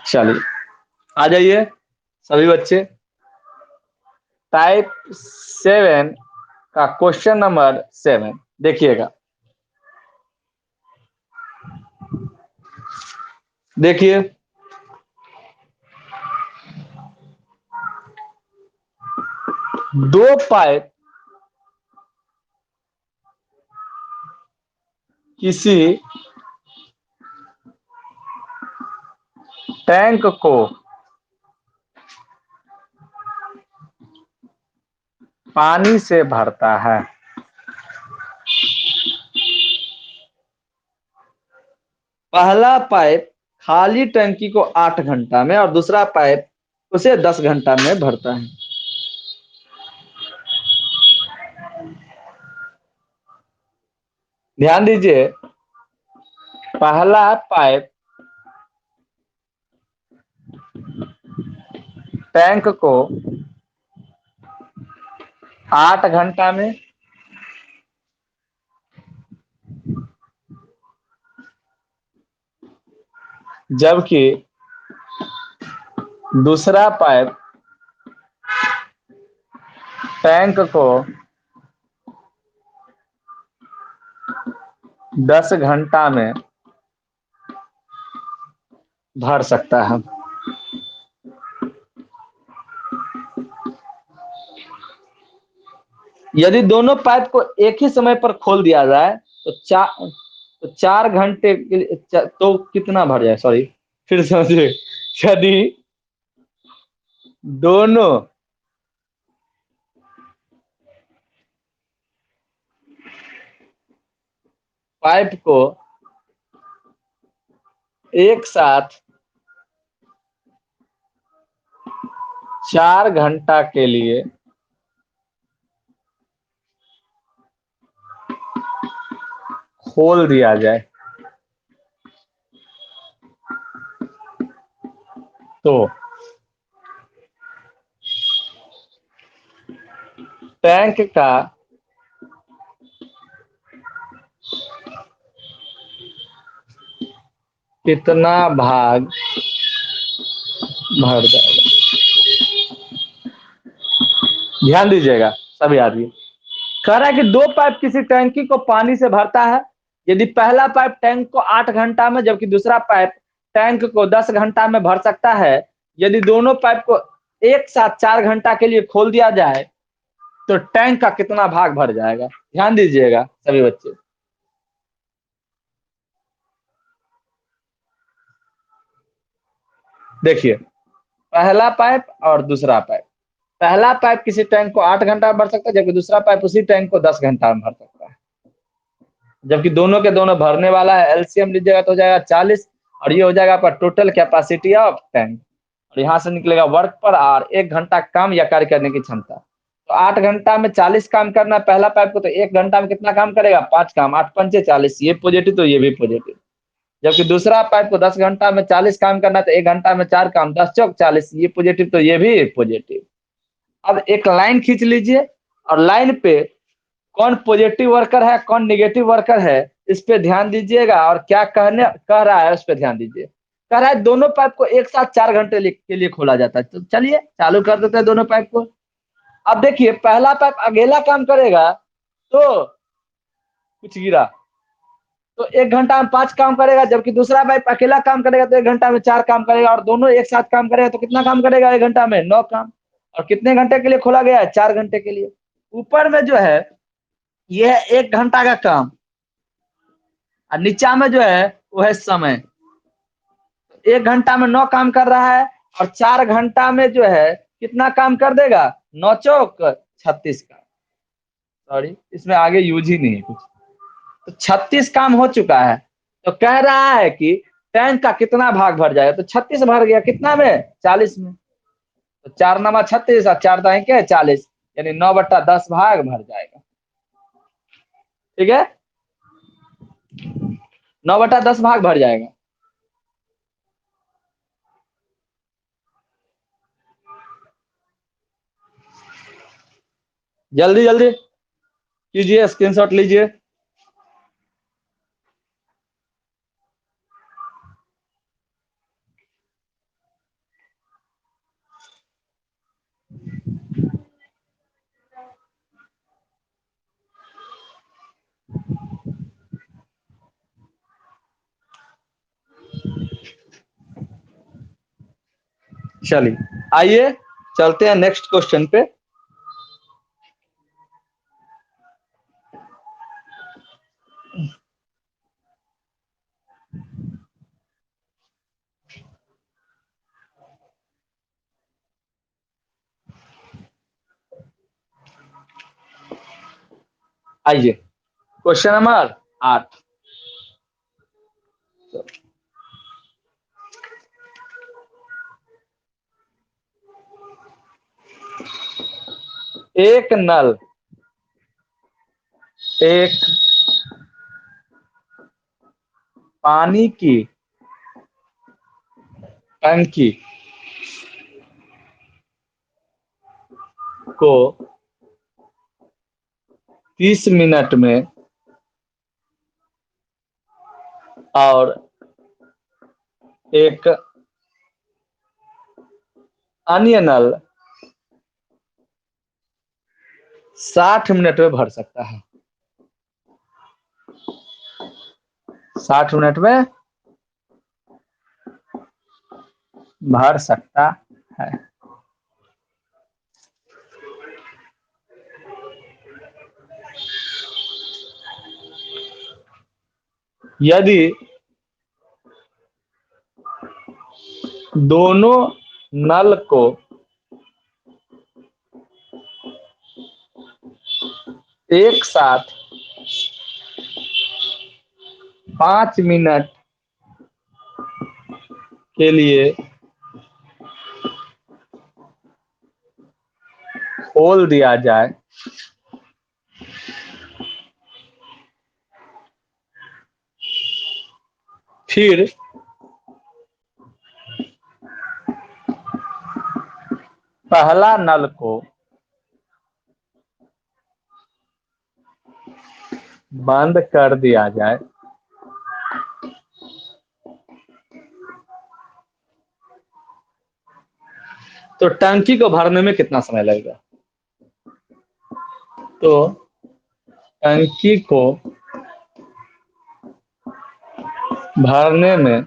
चलिए आ जाइए सभी बच्चे। टाइप 7 का क्वेश्चन नंबर 7 देखिएगा। देखिए, दो पाइप किसी टैंक को पानी से भरता है। पहला पाइप खाली टंकी को 8 घंटा में और दूसरा पाइप उसे 10 घंटा में भरता है। ध्यान दीजिए, पहला पाइप टैंक को 8 घंटा में, जबकि दूसरा पाइप टैंक को 10 घंटा में भर सकता है। यदि दोनों पाइप को एक ही समय पर खोल दिया जाए तो 4 घंटे के लिए तो कितना भर जाए, सॉरी फिर समझिए। यदि दोनों पाइप को एक साथ 4 घंटा के लिए खोल दिया जाए तो टैंक का कितना भाग भर जाएगा। ध्यान दीजिएगा सभी आदमी। कह रहा है कि दो पाइप किसी टैंकी को पानी से भरता है। यदि पहला पाइप टैंक को 8 घंटा में जबकि दूसरा पाइप टैंक को 10 घंटा में भर सकता है, यदि दोनों पाइप को एक साथ 4 घंटा के लिए खोल दिया जाए तो टैंक का कितना भाग भर जाएगा। ध्यान दीजिएगा सभी बच्चे। देखिए, पहला पाइप और दूसरा पाइप। पहला पाइप किसी टैंक को 8 घंटा में भर सकता है जबकि दूसरा पाइप उसी टैंक को 10 घंटा में भर सकता है। जबकि दोनों के दोनों भरने वाला है, एलसीएम लीजिएगा तो हो जाएगा 40 और ये हो जाएगा आपका टोटल कैपेसिटी ऑफ टैंक। और यहाँ से निकलेगा वर्क पर आवर, 1 घंटा काम या कार्य करने की क्षमता। तो 8 घंटा में 40 काम करना पहला पाइप को, तो 1 घंटा में कितना काम करेगा, 5 काम, 8 पंचे 40, ये पॉजिटिव तो ये भी पॉजिटिव। जबकि दूसरा पाइप को 10 घंटा में 40 काम करना, तो 1 घंटा में 4 काम, 10 चौक 40, ये पॉजिटिव तो ये भी पॉजिटिव। अब एक लाइन खींच लीजिए और लाइन पे कौन पॉजिटिव वर्कर है कौन नेगेटिव वर्कर है इस पे ध्यान दीजिएगा और क्या कह रहा है उस पे ध्यान दीजिए। कह रहा है दोनों पाइप को एक साथ 4 घंटे के लिए खोला जाता है। तो चलिए चालू कर देते हैं दोनों पाइप को। अब देखिए, पहला पाइप अकेला काम करेगा तो कुछ गिरा तो 1 घंटा में 5 काम करेगा, जबकि दूसरा पाइप अकेला काम करेगा तो 1 घंटा में 4 काम करेगा, और दोनों एक साथ काम करेगा तो कितना काम करेगा 1 घंटा में 9 काम। और कितने घंटे के लिए खोला गया है, 4 घंटे के लिए। ऊपर में जो है ये है 1 घंटा का काम और नीचा में जो है वो है समय। 1 घंटा में 9 काम कर रहा है और 4 घंटा में जो है कितना काम कर देगा, 9 चौक 36 काम। सॉरी इसमें आगे यूज ही नहीं है कुछ। तो 36 काम हो चुका है। तो कह रहा है कि टैंक का कितना भाग भर जाएगा, तो 36 भर गया कितना में, 40 में। तो 4 नमा 36 और 4 दाएं के 40, यानी 9/10 भाग भर जाएगा। ठीक है, 9/10 भाग भर जाएगा। जल्दी जल्दी कीजिए, स्क्रीनशॉट लीजिए। चलिए आइए चलते हैं नेक्स्ट क्वेश्चन पे। आइए क्वेश्चन नंबर 8। एक नल एक पानी की टंकी को 30 मिनट में और एक अन्य नल 60 मिनट में भर सकता है। 60 मिनट में भर सकता है। यदि दोनों नल को एक साथ 5 मिनट के लिए खोल दिया जाए फिर पहला नल को बंद कर दिया जाए तो टंकी को भरने में कितना समय लगेगा? तो टंकी को भरने में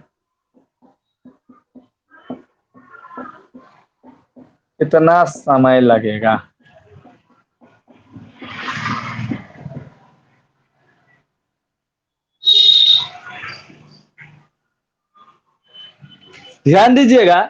कितना समय लगेगा? ध्यान दीजिएगा,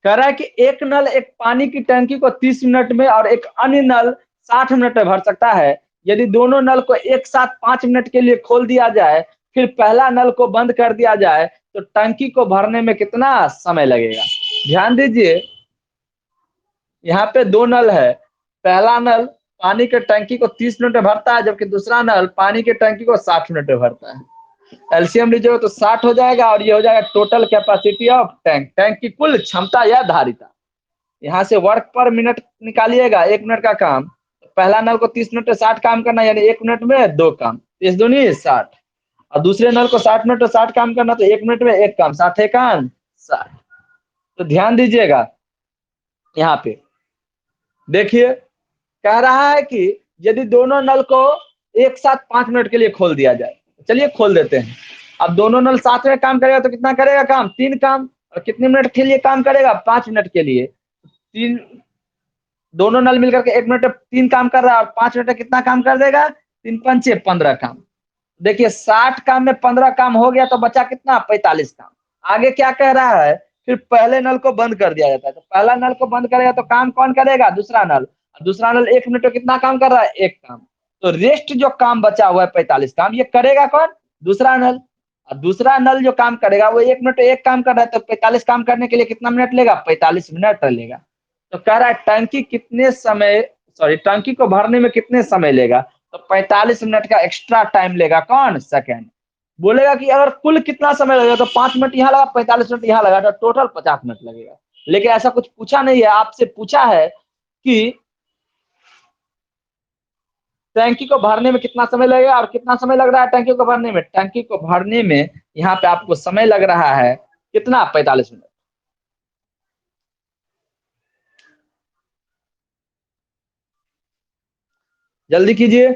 कह रहा है कि एक नल एक पानी की टंकी को 30 मिनट में और एक अन्य नल 60 मिनट में भर सकता है। यदि दोनों नल को एक साथ 5 मिनट के लिए खोल दिया जाए फिर पहला नल को बंद कर दिया जाए तो टंकी को भरने में कितना समय लगेगा? ध्यान दीजिए, यहाँ पे दो नल है। पहला नल पानी के टंकी को 30 मिनट में भरता है जबकि दूसरा नल पानी के टंकी को 60 मिनट में भरता है। एलसीएम लीजिएगा तो 60 हो जाएगा और ये हो जाएगा total capacity of tank, tank की कुल क्षमता या धारिता। यहाँ से वर्क पर मिनट निकालिएगा, 1 मिनट का काम। पहला नल को 30 मिनट में 60 काम करना यानी 1 मिनट में 2 काम, 30 दूनी 60। और दूसरे नल को 60 मिनट में 60 काम करना तो 1 मिनट में 1 काम, 60 एकान 60। तो ध्यान दीजिएगा, यहाँ पे देखिए कह रहा है कि यदि दोनों नल को एक साथ 5 मिनट के लिए खोल दिया जाए, चलिए खोल देते हैं। अब दोनों नल साथ में काम करेगा तो कितना करेगा काम? 3 काम। और कितने मिनट के लिए काम करेगा? 5 मिनट के लिए। 3 दोनों नल मिलकर के 1 मिनट में 3 काम कर रहा है और 5 मिनट में कितना काम कर देगा? 3 पंचे 15 काम। देखिए 60 काम में 15 काम हो गया तो बचा कितना? 45 काम। आगे क्या कह रहा है? फिर पहले नल को बंद कर दिया जाता है। तो पहला नल को बंद करेगा तो काम कौन करेगा? दूसरा नल। दूसरा नल 1 मिनट में कितना काम कर रहा है? 1 काम। तो रेस्ट जो काम बचा हुआ है 45 काम, ये करेगा कौन? दूसरा नल। और दूसरा नल जो काम करेगा वो 1 मिनट में 1 काम कर रहा है तो 45 काम करने के लिए कितना मिनट लेगा? 45 मिनट लेगा। तो कह रहा है टंकी कितने समय, सॉरी टंकी को भरने में कितने समय लेगा? तो 45 मिनट का एक्स्ट्रा टाइम लेगा कौन? सेकंड। बोलेगा कि अगर कुल कितना समय लगेगा तो 5 मिनट यहाँ लगा, 45 मिनट यहाँ लगा, तो टोटल 50 मिनट लगेगा। लेकिन ऐसा कुछ पूछा नहीं है, आपसे पूछा है कि टंकी को भरने में कितना समय लगेगा और कितना समय लग रहा है टंकी को भरने में? टंकी को भरने में यहाँ पे आपको समय लग रहा है कितना? 45 मिनट। जल्दी कीजिए।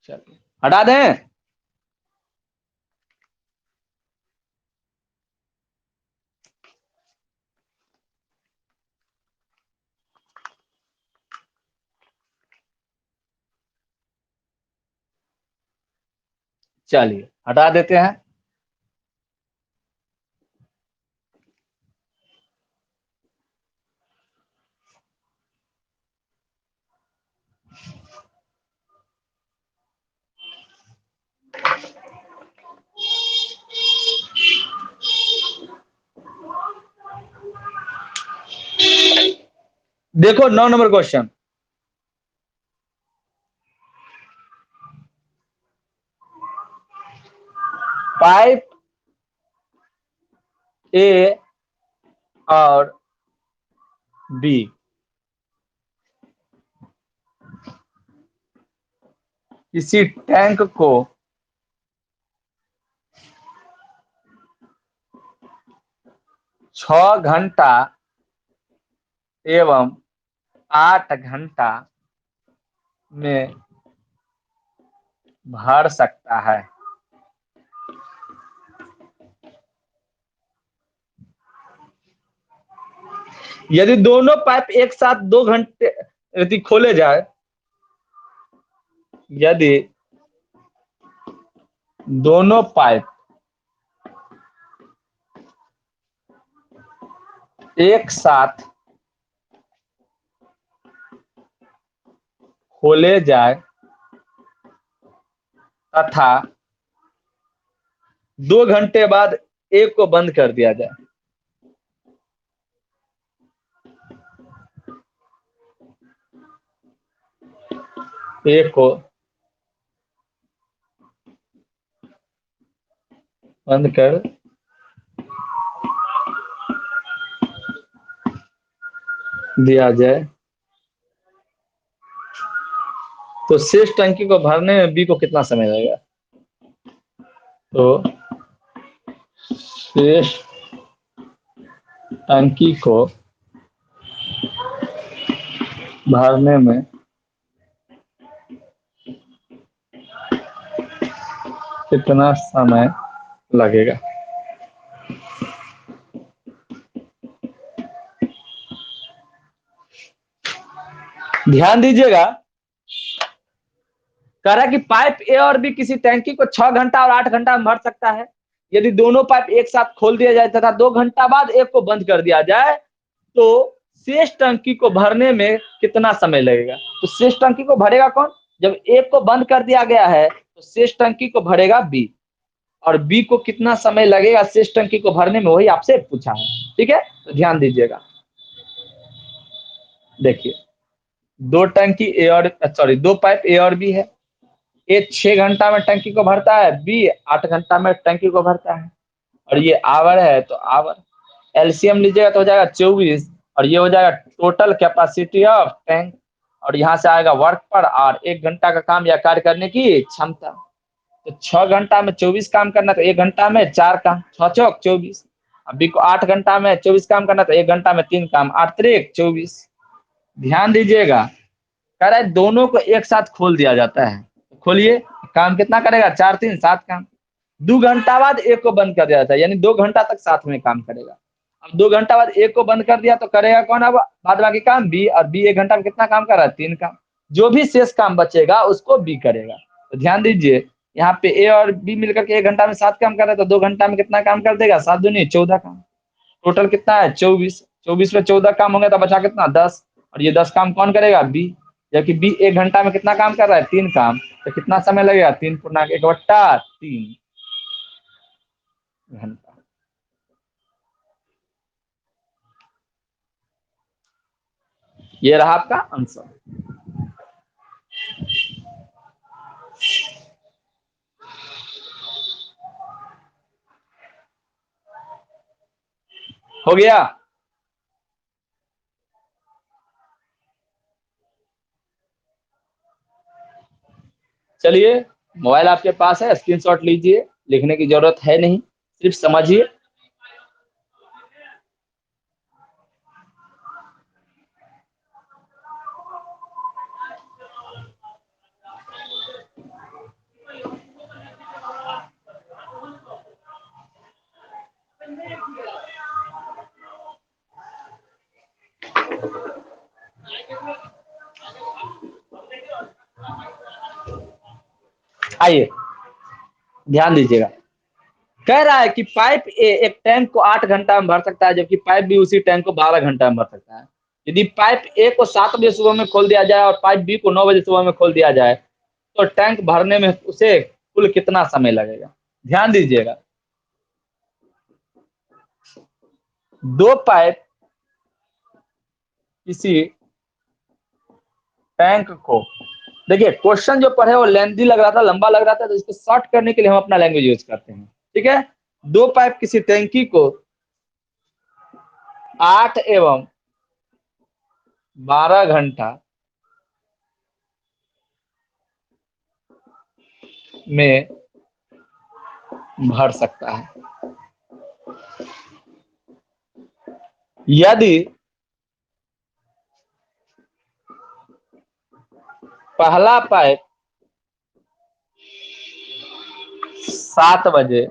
चलिए हटा दें? चलिए हटा देते हैं। देखो 9 नंबर क्वेश्चन। पाइप ए और बी किसी टैंक को 6 घंटा एवं 8 घंटा में भर सकता है। यदि दोनों पाइप एक साथ 2 घंटे यदि खोले जाए, यदि दोनों पाइप एक साथ खोले जाए तथा 2 घंटे बाद एक को बंद कर दिया जाए, एक को बंद कर दिया जाए, तो शेष टंकी को भरने में बी को कितना समय लगेगा? तो शेष टंकी को भरने में कितना समय लगेगा? ध्यान दीजिएगा, कह रहा है कि पाइप ए और बी किसी टैंकी को 6 घंटा और 8 घंटा में भर सकता है। यदि दोनों पाइप एक साथ खोल दिया जाए तथा 2 घंटा बाद एक को बंद कर दिया जाए, तो शेष टंकी को भरने में कितना समय लगेगा? तो शेष टंकी को भरेगा कौन? जब एक को बंद कर दिया गया है तो शेष टंकी को भरेगा बी, और बी को कितना समय लगेगा शेष टंकी को भरने में, वही आपसे पूछा है। ठीक है, तो ध्यान दीजिएगा। देखिए, दो टंकी ए और सॉरी दो पाइप ए और बी है। ए 6 घंटा में टंकी को भरता है, बी 8 घंटा में टंकी को भरता है, और ये आवर है तो आवर एलसीएम लीजिएगा तो हो जाएगा 24, और ये हो जाएगा टोटल कैपेसिटी ऑफ टैंक, और यहाँ से आएगा वर्क पर और 1 घंटा का काम या कार्य करने की क्षमता। तो 6 घंटा में 24 काम करना तो 1 घंटा में 4 काम, 6 चौक 24। अभी को 8 घंटा में 24 काम करना तो 1 घंटा में 3 काम, 8 3 24। ध्यान दीजिएगा, कह रहा है दोनों को एक साथ खोल दिया जाता है। खोलिए, काम कितना करेगा? 4 3 7 काम। 2 घंटा बाद एक को बंद कर दिया जाता है, यानी 2 घंटा तक साथ में काम करेगा। अब 2 घंटा बाद एक को बंद कर दिया तो करेगा कौन? अब बाद बाकी काम बी, और बी 1 घंटा में कितना काम कर रहा है? 3 काम। जो भी शेष काम बचेगा उसको बी करेगा। तो ध्यान दीजिए, यहाँ पे ए और बी मिलकर के 1 घंटा में 7 काम कर रहे हैं, तो 2 घंटा में कितना काम कर देगा? 7 दूनी 14 काम। टोटल कितना है? 24। 24 में 14 काम होंगे तो बचा कितना? 10, और ये 10 काम कौन करेगा? बी। जबकि बी 1 घंटा में कितना काम कर रहा है? 3 काम। तो कितना समय लगेगा? 3 पूर्णांक 1/3 घंटा। ये रहा आपका आंसर। हो गया? चलिए, मोबाइल आपके पास है, स्क्रीनशॉट लीजिए, लिखने की जरूरत है नहीं, सिर्फ समझिए। आइए ध्यान दीजिएगा, कह रहा है कि पाइप ए एक टैंक को 8 घंटा में भर सकता है, जबकि पाइप बी उसी टैंक को 12 घंटा में भर सकता है। यदि पाइप ए को 7 बजे सुबह में खोल दिया जाए और पाइप बी को 9 बजे सुबह में खोल दिया जाए, तो टैंक भरने में उसे कुल कितना समय लगेगा? ध्यान दीजिएगा, दो पाइप किसी टैंक को, देखिए क्वेश्चन जो पढ़े वो लेंथी लग रहा था, लंबा लग रहा था, तो इसको शॉर्ट करने के लिए हम अपना लैंग्वेज यूज करते हैं। ठीक है, दो पाइप किसी टैंकी को 8 एवं 12 घंटा में भर सकता है। यदि पहला पाइप 7 बजे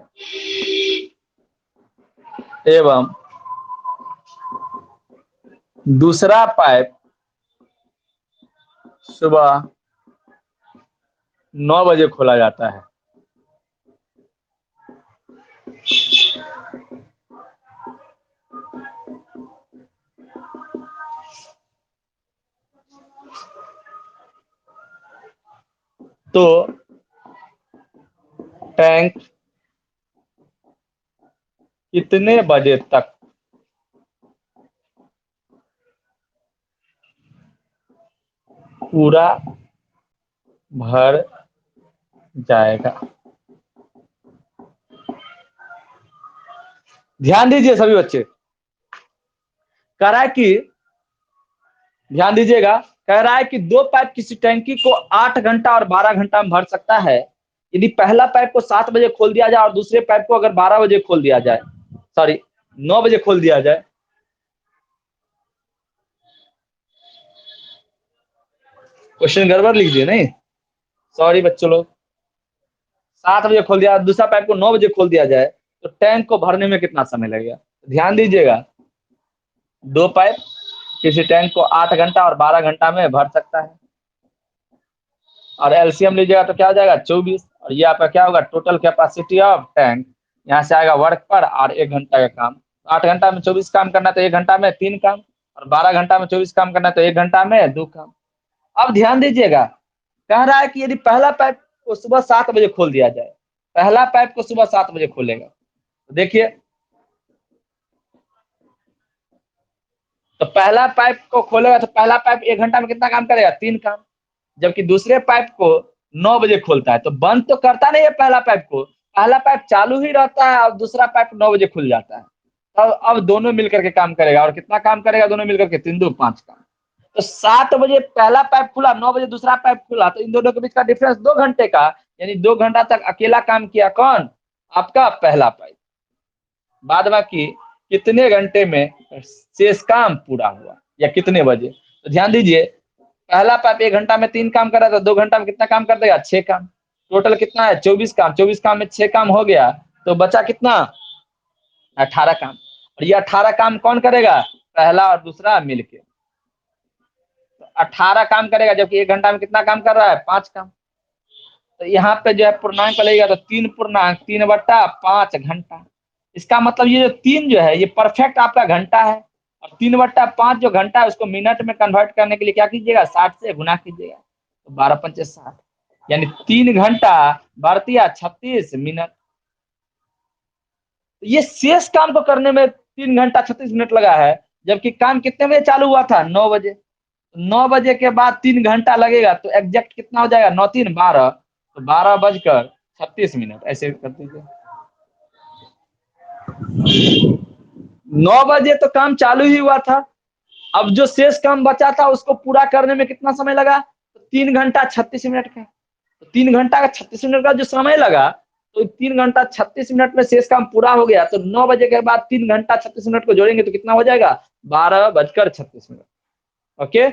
एवं दूसरा पाइप सुबह 9 बजे खोला जाता है, तो टैंक कितने बजे तक पूरा भर जाएगा? ध्यान दीजिए सभी बच्चे, कह रहा है कि, ध्यान दीजिएगा, कह रहा है कि दो पाइप किसी टैंकी को 8 घंटा और 12 घंटा में भर सकता है। यदि पहला पाइप को 7 बजे खोल दिया जाए और दूसरे पाइप को अगर 12 बजे खोल दिया जाए, सॉरी 9 बजे खोल दिया जाए, क्वेश्चन गड़बड़ लिख दिए नहीं, सॉरी बच्चों लोग, 7 बजे खोल दिया, दूसरा पाइप को 9 बजे खोल दिया जाए, तो टैंक को भरने में कितना समय लगेगा? ध्यान दीजिएगा, दो पाइप किसी टैंक को 8 घंटा और 12 घंटा में भर सकता है, और एलसीएम लीजिएगा तो क्या हो जाएगा? 24, और ये आपका क्या होगा? टोटल कैपेसिटी ऑफ टैंक, यहाँ से आएगा वर्क पर और 1 घंटा का काम। 8 घंटा में 24 काम करना तो 1 घंटा में 3 काम, और 12 घंटा में 24 काम करना तो 1 घंटा में 2 काम। अब ध्यान दीजिएगा, कह रहा है कि यदि पहला पाइप को सुबह 7 बजे खोल दिया जाए, पहला पाइप को सुबह 7 बजे खोलेगा, तो देखिए, तो पहला पाइप को खोलेगा तो पहला पाइप 1 घंटा में कितना काम करेगा? 3 काम। जबकि दूसरे पाइप को 9 बजे खोलता है, तो बंद तो करता नहीं है पहला पाइप को, पहला पाइप चालू ही रहता है और दूसरा पाइप 9 बजे खुल जाता है। अब दोनों मिलकर के काम करेगा, और कितना काम करेगा दोनों मिलकर के? 3 2 5 काम। तो 7 बजे पहला पाइप खुला, 9 बजे दूसरा पाइप खुला, तो इन दोनों के बीच का डिफरेंस 2 घंटे का, यानी 2 घंटा तक अकेला काम किया कौन? आपका पहला पाइप। बाद बाकी कितने घंटे में शेष काम पूरा हुआ, या कितने बजे? तो ध्यान दीजिए, पहला पाइप 1 घंटा में 3 काम कर रहा था, 2 घंटा में कितना काम कर देगा? 6 काम। टोटल कितना है? 24 काम। 24 काम में 6 काम हो गया, तो बचा कितना? 18 काम। और ये 18 काम कौन करेगा? पहला और दूसरा मिलके, तो 18 काम करेगा, जबकि 1 घंटा में कितना काम कर रहा है? 5 काम। तो यहाँ पे जो है पूर्णांक लगेगा, तो 3 पूर्णांक 3/5 घंटा। इसका मतलब ये जो 3 जो है ये परफेक्ट आपका घंटा है, और 3/5 जो घंटा है उसको मिनट में कन्वर्ट करने के लिए क्या कीजिएगा? 60 से गुना कीजिएगा, तो 12 × 5 = 60, यानी 3 घंटा बढ़तिया 36 मिनट। तो ये शेष काम को करने में 3 घंटा 36 मिनट लगा है, जबकि काम कितने बजे चालू हुआ था? 9 बजे। 9 बजे के बाद 3 घंटा लगेगा, तो एग्जैक्ट कितना हो जाएगा? 9 3 12, तो 12 बजकर 36 मिनट, ऐसे कर दीजिए। 9 बजे तो काम चालू ही हुआ था, अब जो शेष काम बचा था उसको पूरा करने में कितना समय लगा? तो 3 घंटा 36 मिनट का। तो 3 घंटा का 36 मिनट का जो समय लगा, तो 3 घंटा 36 मिनट में शेष काम पूरा हो गया, तो 9 बजे के बाद 3 घंटा 36 मिनट को जोड़ेंगे तो कितना हो जाएगा? 12 बजकर 36 मिनट। ओके,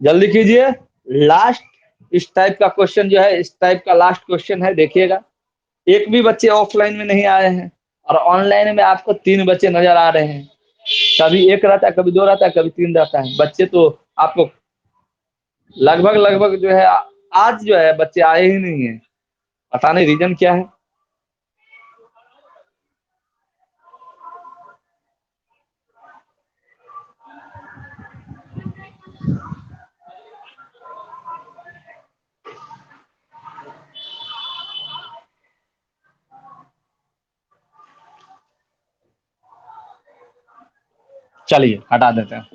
जल्दी कीजिए, लास्ट इस टाइप का क्वेश्चन जो है, इस टाइप का लास्ट क्वेश्चन है, देखिएगा। एक भी बच्चे ऑफलाइन में नहीं आए हैं और ऑनलाइन में आपको 3 बच्चे नजर आ रहे हैं। कभी 1 रहता है, कभी 2 रहता है, कभी 3 रहता है। बच्चे तो आपको लगभग लगभग जो है आज जो है बच्चे आए ही नहीं है, पता नहीं रीजन क्या है। चलिए हटा देते हैं।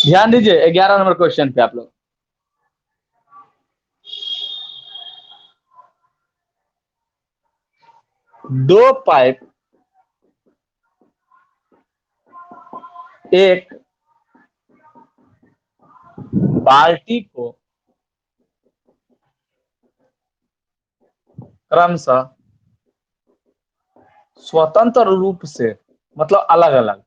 ध्यान दीजिए 11 नंबर क्वेश्चन पे आप लोग। दो पाइप एक बाल्टी को क्रमशः स्वतंत्र रूप से, मतलब अलग अलग,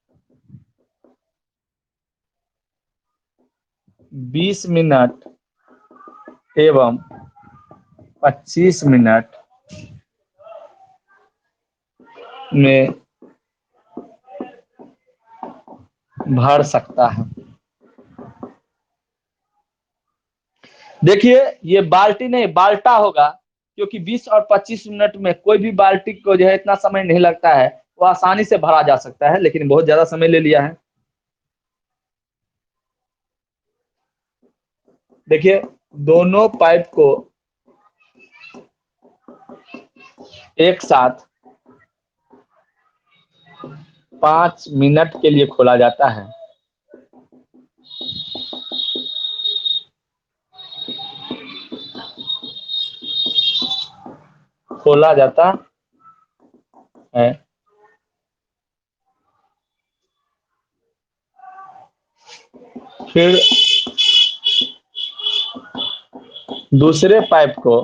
20 मिनट एवं 25 मिनट में भर सकता है। देखिए ये बाल्टी नहीं बाल्टा होगा, क्योंकि 20 और 25 मिनट में कोई भी बाल्टी को जो है इतना समय नहीं लगता है, वो आसानी से भरा जा सकता है, लेकिन बहुत ज्यादा समय ले लिया है। देखिए दोनों पाइप को एक साथ 5 मिनट के लिए खोला जाता है। खोला जाता है। फिर दूसरे पाइप को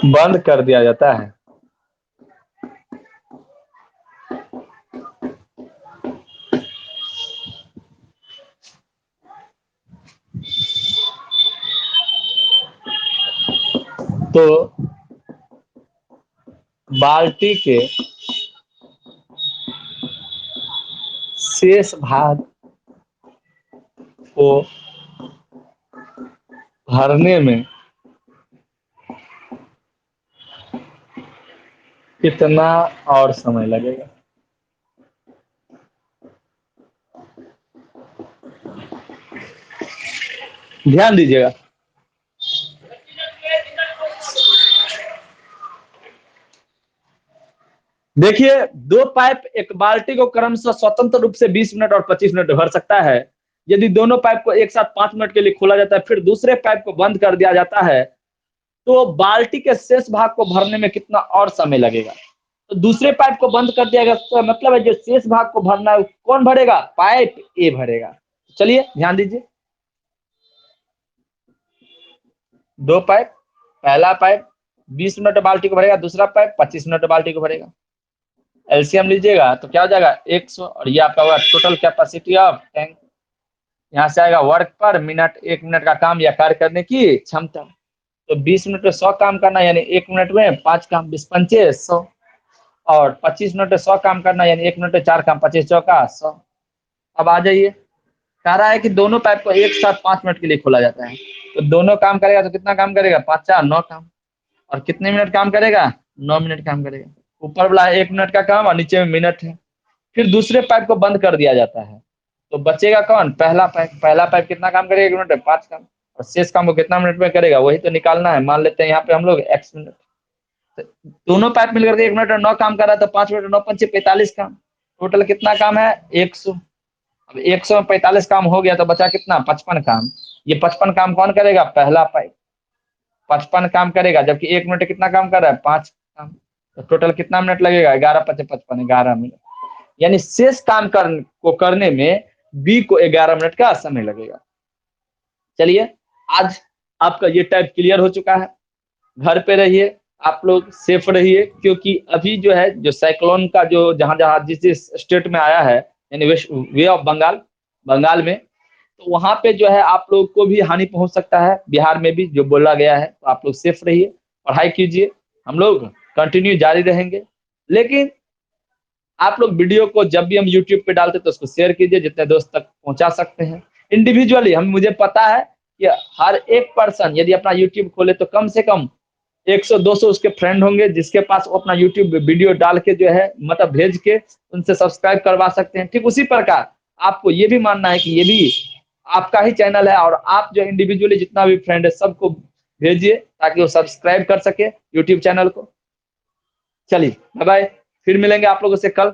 बंद कर दिया जाता है। तो बाल्टी के शेष भाग को भरने में कितना और समय लगेगा? ध्यान दीजिएगा। देखिए दो पाइप एक बाल्टी को क्रमशः स्वतंत्र रूप से 20 मिनट और 25 मिनट भर सकता है। यदि दोनों पाइप को एक साथ 5 मिनट के लिए खोला जाता है, फिर दूसरे पाइप को बंद कर दिया जाता है, तो बाल्टी के शेष भाग को भरने में कितना और समय लगेगा? तो दूसरे पाइप को बंद कर दिया गया, तो मतलब है जो शेष भाग को भरना है कौन भरेगा? पाइप ए भरेगा। चलिए ध्यान दीजिए, दो पाइप, पहला पाइप 20 मिनट बाल्टी को भरेगा, दूसरा पाइप 25 मिनट बाल्टी को भरेगा। एलसीएम लीजिएगा तो क्या हो जाएगा? 100, और ये आपका होगा टोटल कैपेसिटी ऑफ टैंक। यहाँ से आएगा वर्क पर मिनट, 1 मिनट का काम या कार्य करने की क्षमता। तो 20 मिनट में 100 काम करना, यानी 1 मिनट में 5 काम, 20 पंचे 100। और 25 मिनट में 100 काम करना, यानी 1 मिनट में 4 काम, 25 चौका 100। अब आ जाइए, कह रहा है कि दोनों पाइप को एक साथ 5 मिनट के लिए खोला जाता है, तो दोनों काम करेगा तो कितना काम करेगा? 5 4 9 काम। और कितने मिनट काम करेगा? 9 मिनट काम करेगा। ऊपर वाला 1 मिनट का काम और नीचे में मिनट है। फिर दूसरे पाइप को बंद कर दिया जाता है, तो बचेगा कौन? पहला पाइप। पहला पाइप कितना काम करेगा? 1 मिनट में 5 काम। और शेष काम को कितना मिनट में करेगा? वही तो निकालना है। मान लेते हैं यहाँ पे हम लोग x मिनट। तो दोनों पाइप मिलकर के 1 मिनट और 9 काम कर रहा है, तो 5 मिनट और 9 पंचे 45 काम। टोटल कितना काम है? 100। अब 100 में 45 काम हो गया तो बचा कितना? 55 काम। ये 55 काम कौन करेगा? पहला पाइप 55 काम करेगा, जबकि 1 मिनट कितना काम कर रहा है? 5 काम। तो टोटल कितना मिनट लगेगा? 11 5 55, 11 मिनट। यानी शेष काम को करने में बी को 11 मिनट का समय लगेगा। चलिए, आज आपका ये टाइप क्लियर हो चुका है। घर पे रहिए, आप लोग सेफ रहिए, क्योंकि अभी जो है जो साइक्लोन का जो जहां जहां जिस जिस स्टेट में आया है, यानी वे ऑफ बंगाल में, तो वहां पे जो है आप लोग को भी हानि पहुंच सकता है, बिहार में भी जो बोला गया है। तो आप लोग सेफ रहिए, पढ़ाई कीजिए, हम लोग कंटिन्यू जारी रहेंगे। लेकिन आप लोग वीडियो को जब भी हम यूट्यूब पे डालते तो उसको शेयर कीजिए, जितने दोस्त तक पहुंचा सकते हैं। इंडिविजुअली मुझे पता है कि हर एक पर्सन यदि अपना यूट्यूब खोले तो कम से कम 100-200 उसके फ्रेंड होंगे, जिसके पास वो अपना यूट्यूब वीडियो डाल के जो है मतलब भेज के उनसे सब्सक्राइब करवा सकते हैं। ठीक उसी प्रकार आपको ये भी मानना है कि ये भी आपका ही चैनल है, और आप जो इंडिविजुअली जितना भी फ्रेंड है सबको भेजिए ताकि वो सब्सक्राइब कर सके यूट्यूब चैनल को। चलिए, बाय बाय, फिर मिलेंगे आप लोगों से कल।